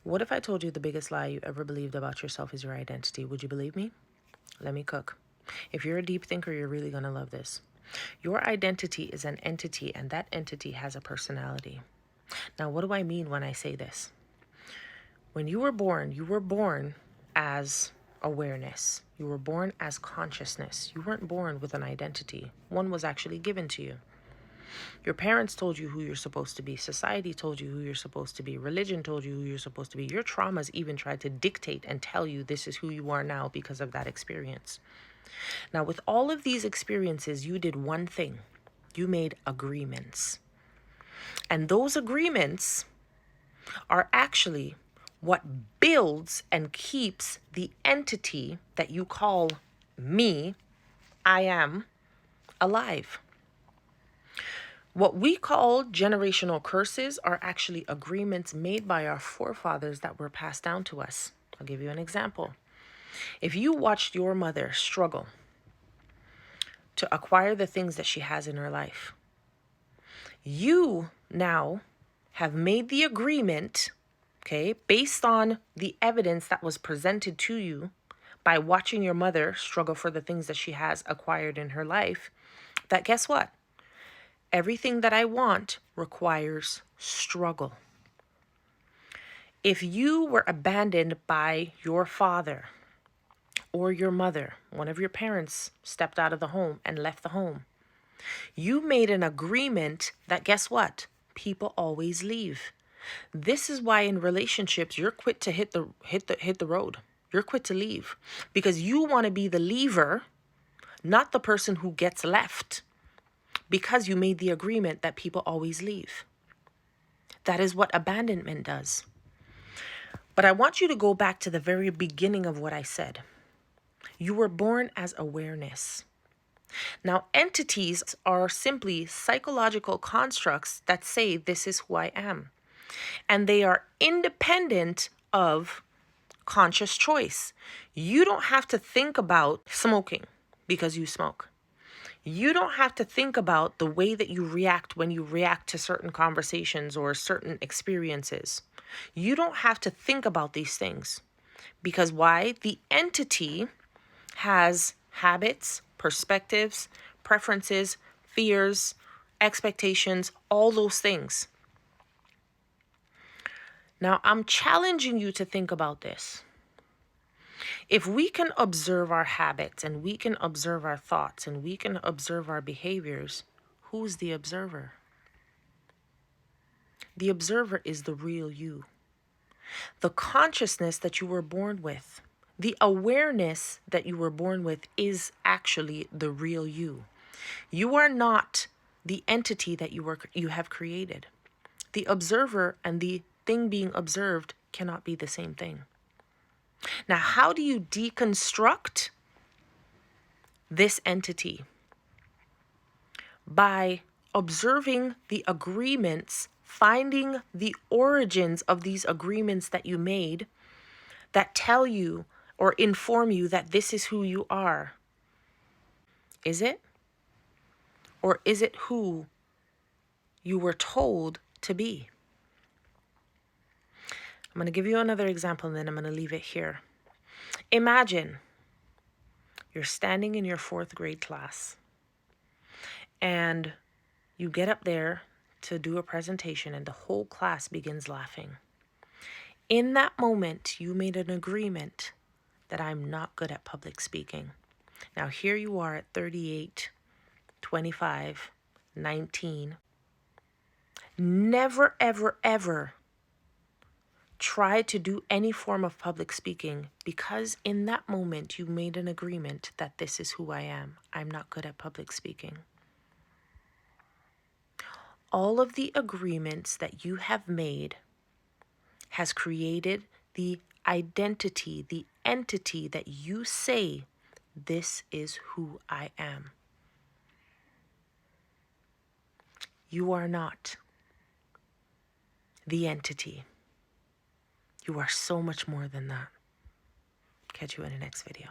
What if I told you the biggest lie you ever believed about yourself is your identity? Would you believe me? Let me cook. If you're a deep thinker, you're really going to love this. Your identity is an entity, and that entity has a personality. Now, what do I mean when I say this? When you were born as awareness. You were born as consciousness. You weren't born with an identity. One was actually given to you. Your parents told you who you're supposed to be. Society told you who you're supposed to be. Religion told you who you're supposed to be. Your traumas even tried to dictate and tell you this is who you are now because of that experience. Now, with all of these experiences, you did one thing. You made agreements. And those agreements are actually what builds and keeps the entity that you call me, I am, alive. What we call generational curses are actually agreements made by our forefathers that were passed down to us. I'll give you an example. If you watched your mother struggle to acquire the things that she has in her life, you now have made the agreement, okay, based on the evidence that was presented to you by watching your mother struggle for the things that she has acquired in her life, that guess what? Everything that I want requires struggle. If you were abandoned by your father or your mother, one of your parents stepped out of the home and left the home, you made an agreement that guess what? People always leave. This is why in relationships you're quick to hit the road. You're quick to leave because you want to be the leaver, not the person who gets left. Because you made the agreement that people always leave. That is what abandonment does. But I want you to go back to the very beginning of what I said. You were born as awareness. Now, entities are simply psychological constructs that say this is who I am. And they are independent of conscious choice. You don't have to think about smoking because you smoke. You don't have to think about the way that you react when you react to certain conversations or certain experiences. You don't have to think about these things. Because why? The entity has habits, perspectives, preferences, fears, expectations, all those things. Now, I'm challenging you to think about this. If we can observe our habits and we can observe our thoughts and we can observe our behaviors, who's the observer? The observer is the real you. The consciousness that you were born with, the awareness that you were born with is actually the real you. You are not the entity that you have created. The observer and the thing being observed cannot be the same thing. Now, how do you deconstruct this entity? By observing the agreements, finding the origins of these agreements that you made that tell you or inform you that this is who you are. Is it? Or is it who you were told to be? I'm going to give you another example and then I'm going to leave it here. Imagine you're standing in your 4th grade class and you get up there to do a presentation and the whole class begins laughing. In that moment, you made an agreement that I'm not good at public speaking. Now here you are at 38, 25, 19. Never, ever, ever try to do any form of public speaking because in that moment you made an agreement that this is who I am. I'm not good at public speaking. All of the agreements that you have made has created the identity, the entity that you say, this is who I am. You are not the entity. You are so much more than that. Catch you in the next video.